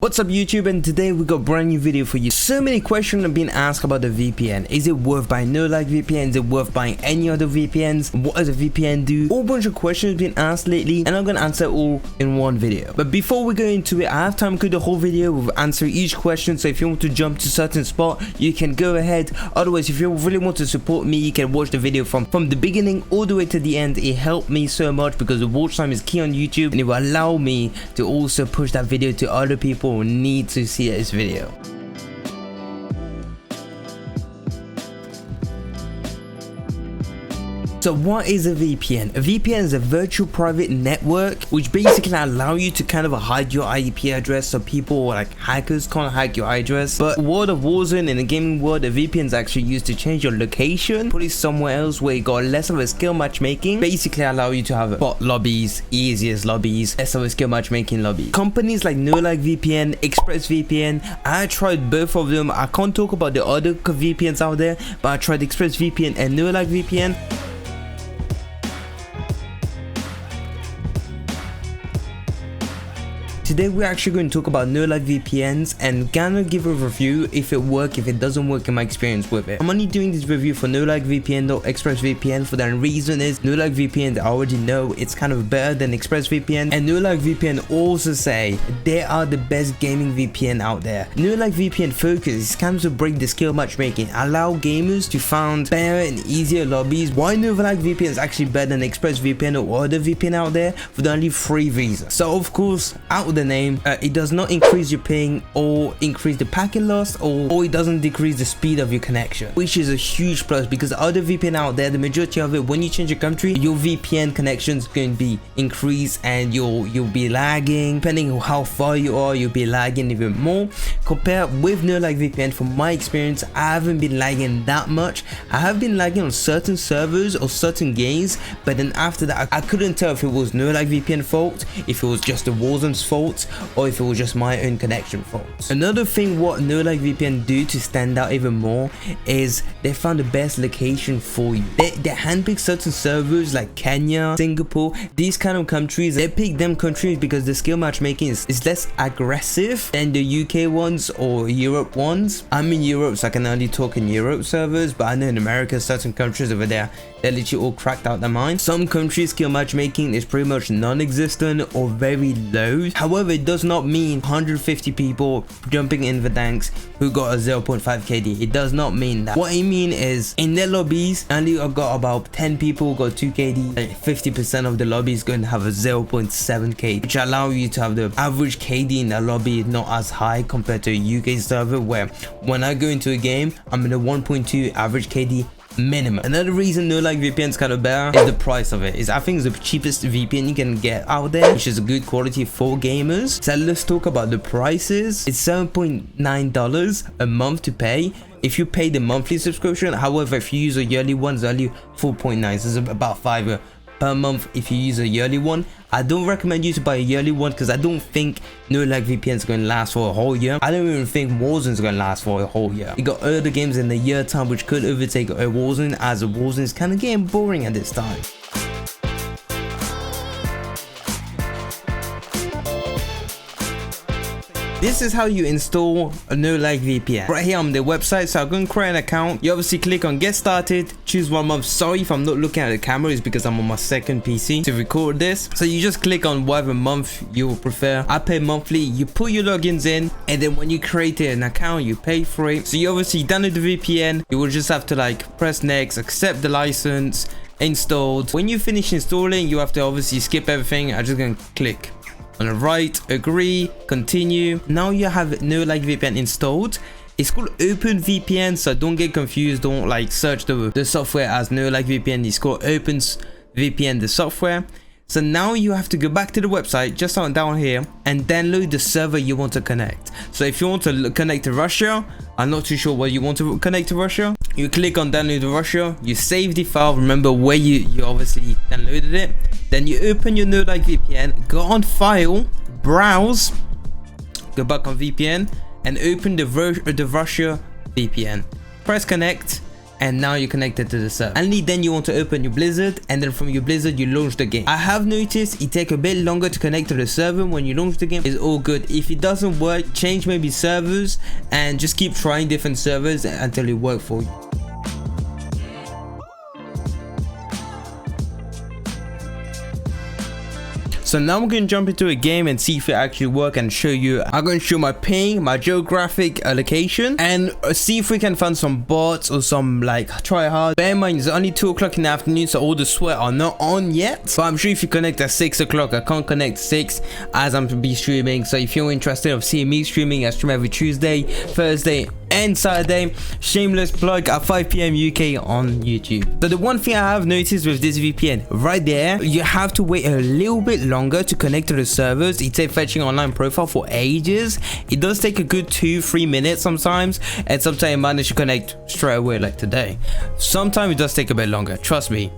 What's up YouTube, and today we got a brand new video for you. So many questions have been asked about the VPN. Is it worth buying NoLagVPN? Is it worth buying any other VPNs? What does a VPN do? A whole bunch of questions have been asked lately, and I'm gonna answer all in one video. But before we go into it, I have TimeCode the whole video with answering each question. So if you want to jump to a certain spot, you can go ahead. Otherwise, if you really want to support me, you can watch the video from the beginning all the way to the end. It helped me so much because the watch time is key on YouTube, and it will allow me to also push that video to other people who need to see this video. So what is a VPN? A VPN is a virtual private network which basically allow you to kind of hide your IP address so people like hackers can't hack your address. But world of Warzone, in the gaming world, a VPN is actually used to change your location, put it somewhere else where you got less of a skill matchmaking, basically allow you to have bot lobbies, easiest lobbies, less of a skill matchmaking lobby. Companies like NoLagVPN, ExpressVPN, I tried both of them. I can't talk about the other VPNs out there, but I tried ExpressVPN and NoLagVPN. Today we're actually going to talk about NoLagVPNs and gonna give a review if it works, if it doesn't work, in my experience with it. I'm only doing this review for NoLagVPN or ExpressVPN for that reason is NoLagVPN, I already know it's kind of better than ExpressVPN, and NoLagVPN also say they are the best gaming VPN out there. NoLagVPN focus is kind of to break the skill matchmaking, allow gamers to find better and easier lobbies. Why NoLagVPN is actually better than ExpressVPN or other VPN out there? For the only 3 reasons. So of course, out of the name, it does not increase your ping or increase the packet loss, or it doesn't decrease the speed of your connection, which is a huge plus because other VPN out there, the majority of it, when you change your country, your VPN connection is going to be increased and you'll be lagging. Depending on how far you are, you'll be lagging even more. Compared with NoLagVPN, from my experience, I haven't been lagging that much. I have been lagging on certain servers or certain games, but then after that I couldn't tell if it was NoLagVPN fault, if it was just the Warzone's fault, or if it was just my own connection fault. Another thing what NoLagVPN do to stand out even more is they found the best location for you. They handpick certain servers like Kenya, Singapore, these kind of countries. They pick them countries because the skill matchmaking is less aggressive than the UK ones or Europe ones. I'm in Europe, so I can only talk in Europe servers, but I know in America certain countries over there, they're literally all cracked out their mind. Some countries skill matchmaking is pretty much non-existent or very low. However, it does not mean 150 people jumping in the tanks who got a 0.5 KD. It does not mean that. What I mean is, in their lobbies, only got about 10 people got 2 KD. 50% of the lobby is going to have a 0.7 KD, which allow you to have the average KD in the lobby not as high compared to a UK server, where when I go into a game, I'm in a 1.2 average KD minimum. Another reason NoLagVPN is kind of better is the price of it. I think it's the cheapest VPN you can get out there, which is a good quality for gamers. So let's talk about the prices. It's $7.9 a month to pay if you pay the monthly subscription. However, if you use a yearly one, it's only $4.9, so it's about $5 per month if you use a yearly one. I don't recommend you to buy a yearly one because I don't think NoLagVPN is going to last for a whole year. I don't even think Warzone is going to last for a whole year. You got other games in the year time which could overtake Warzone, as Warzone is kind of getting boring at this time. This is how you install a NoLagVPN. Right here on the website, so I'm going to create an account. You obviously click on get started, choose 1 month. Sorry if I'm not looking at the camera, it's because I'm on my second PC to record this. So you just click on whatever month you prefer. I pay monthly. You put your logins in, and then when you create an account, you pay for it. So you obviously download the VPN. You will just have to like press next, accept the license, installed. When you finish installing, you have to obviously skip everything. I'm just going to click on the right, agree, continue. Now you have NoLagVPN installed. It's called OpenVPN, so don't get confused. Don't like search the software as NoLagVPN. It's called OpenVPN, the software. So now you have to go back to the website, just down here, and download the server you want to connect. So if you want to connect to Russia, I'm not too sure where you want to connect to Russia. You click on download to Russia, you save the file, remember where you obviously downloaded it. Then you open your NoLagVPN, go on file, browse, go back on VPN, and open the Russia VPN. Press connect. and now you're connected to the server. Only then you want to open your Blizzard, and then from your Blizzard you launch the game. I have noticed it takes a bit longer to connect to the server when you launch the game. It's all good. If it doesn't work, change maybe servers and just keep trying different servers until it works for you. So now I'm going to jump into a game and see if it actually works and show you. I'm going to show my ping, my geographic location, and see if we can find some bots or some like try hard. Bear in mind, it's only 2 o'clock in the afternoon, so all the sweat are not on yet. But I'm sure if you connect at 6 o'clock, I can't connect 6 as I'm to be streaming. So if you're interested of seeing me streaming, I stream every Tuesday, Thursday, and Saturday. Shameless plug at 5 PM UK on YouTube. So the one thing I have noticed with this VPN right there, you have to wait a little bit longer to connect to the servers. It takes fetching online profile for ages. It does take a good 2-3 minutes sometimes, and sometimes I manage to connect straight away like today. Sometimes it does take a bit longer, trust me.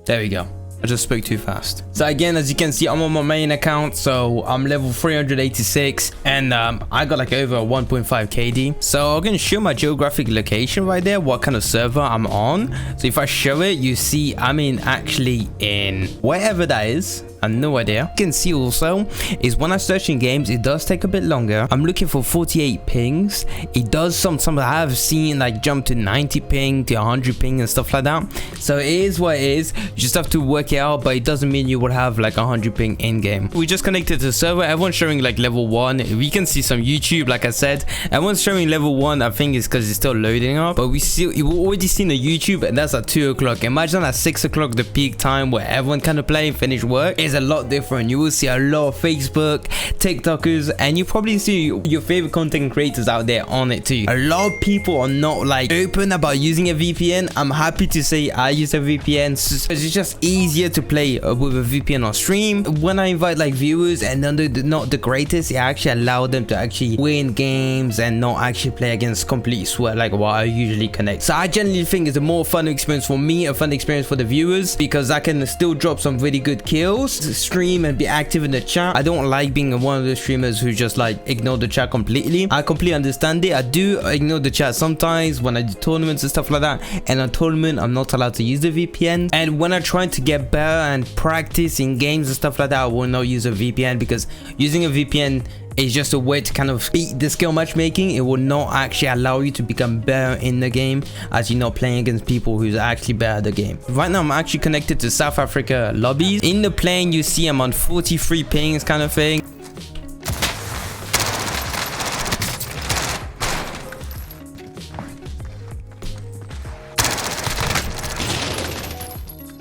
There we go. I just spoke too fast. So again, as you can see, I'm on my main account, so I'm level 386, and I got like over 1.5 KD. So I'm gonna show my geographic location right there, what kind of server I'm on. So if I show it, you see I'm in actually in wherever that is. I have no idea. You can see also is when I search in games, it does take a bit longer. I'm looking for 48 pings. It does some I have seen like jump to 90 ping to 100 ping and stuff like that. So it is what it is. You just have to work it out, but it doesn't mean you would have like 100 ping in game. We just connected to the server. Everyone's showing like level 1. We can see some YouTube, like I said. Everyone's showing level 1. I think it's because it's still loading up, but you've already seen the YouTube, and that's at 2 o'clock. Imagine at 6 o'clock, the peak time where everyone kind of play and finish work is a lot different. You will see a lot of Facebook, TikTokers, and you probably see your favorite content creators out there on it too. A lot of people are not like open about using a VPN. I'm happy to say I use a VPN, so it's just easier to play with a VPN on stream. When I invite like viewers and they're not the greatest, it actually allows them to actually win games and not actually play against complete sweat like what I usually connect. So I generally think it's a more fun experience for me, a fun experience for the viewers, because I can still drop some really good kills, stream and be active in the chat. I don't like being one of the streamers who just like ignore the chat completely. I completely understand it. I do ignore the chat sometimes when I do tournaments and stuff like that, and on tournament I'm not allowed to use the VPN. And when I try to get better and practice in games and stuff like that, I will not use a VPN, because using a VPN is just a way to kind of beat the skill matchmaking. It will not actually allow you to become better in the game, as you're not playing against people who's actually better at the game. Right now I'm actually connected to South Africa lobbies. In the plane you see I'm on 43 pings kind of thing.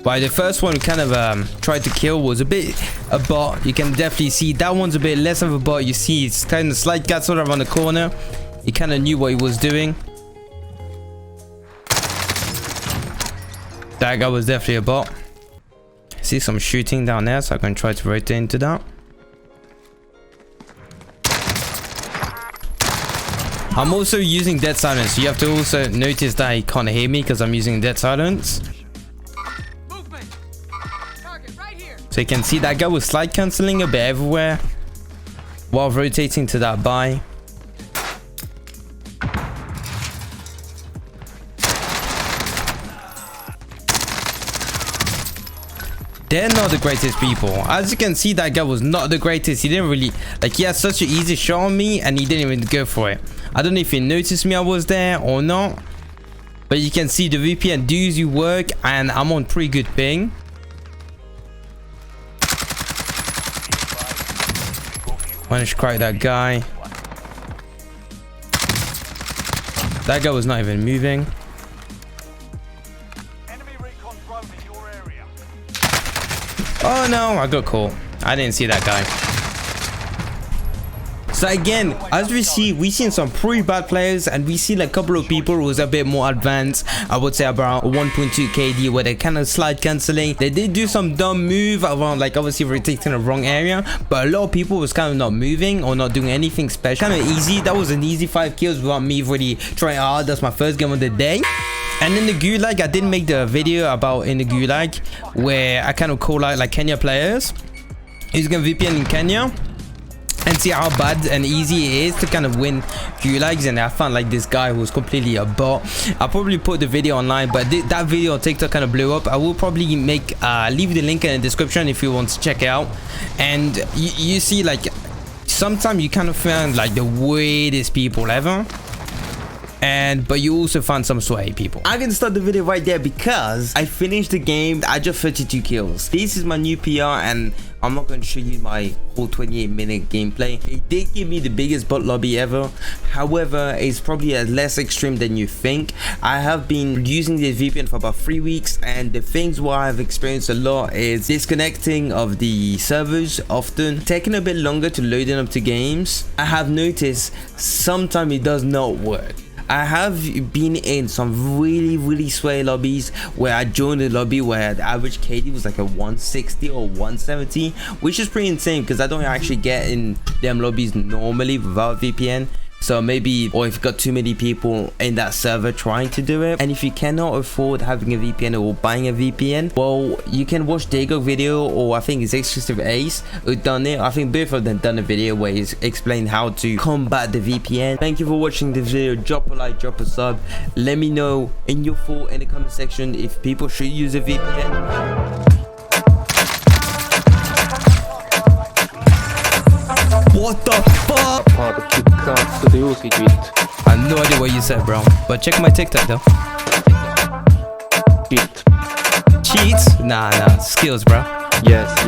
But the first one we kind of tried to kill was a bit a bot. You can definitely see that one's a bit less of a bot. You see it's kind of slight cat sort of around the corner. He kind of knew what he was doing. That guy was definitely a bot. See some shooting down there, so I'm going to try to rotate into that. I'm also using dead silence. You have to also notice that he can't hear me because I'm using dead silence. So you can see that guy was slide cancelling a bit everywhere while rotating to that buy. They're not the greatest people. As you can see, that guy was not the greatest. He didn't really, like, he had such an easy shot on me and he didn't even go for it. I don't know if he noticed me I was there or not, but you can see the VPN does work and I'm on pretty good ping. Managed to crack that guy. That guy was not even moving. Oh no, I got caught. I didn't see that guy. So again, as we seen some pretty bad players, and we seen a couple of people who was a bit more advanced. I would say about 1.2 KD where they kind of slide cancelling. They did do some dumb move around, like obviously rotating the wrong area, but a lot of people was kind of not moving or not doing anything special. Kind of easy. That was an easy 5 kills without me really trying hard. That's my first game of the day. And in the Gulag, I did make the video about in the Gulag where I kind of call out like Kenya players using a VPN in Kenya. and see how bad and easy it is to kind of win gulags. And I found like this guy who was completely a bot. I'll probably put the video online, but that video on TikTok kind of blew up. I will probably make leave the link in the description if you want to check it out. And you see, like, sometimes you kind of find like the weirdest people ever, but you also find some sway people. I'm gonna start the video right there because I finished the game. I just 32 kills. This is my new PR, and I'm not going to show you my whole 28-minute gameplay. It did give me the biggest bot lobby ever. However, it's probably less extreme than you think. I have been using this VPN for about 3 weeks, and the things what I've experienced a lot is disconnecting of the servers often, taking a bit longer to load up to games. I have noticed sometimes it does not work. I have been in some really sway lobbies where I joined a lobby where the average KD was like a 160 or 170, which is pretty insane because I don't actually get in them lobbies normally without VPN. So maybe, or if you've got too many people in that server trying to do it, and if you cannot afford having a VPN or buying a VPN, well, you can watch Dago video, or I think it's Exclusive Ace who done it. I think both of them done a video where he's explained how to combat the VPN. Thank you for watching this video. Drop a like, drop a sub. Let me know in your thought in the comment section if people should use a VPN. What the fuck? I have no idea what you said, bro. But check my TikTok though. Cheats? Nah, skills, bro. Yes.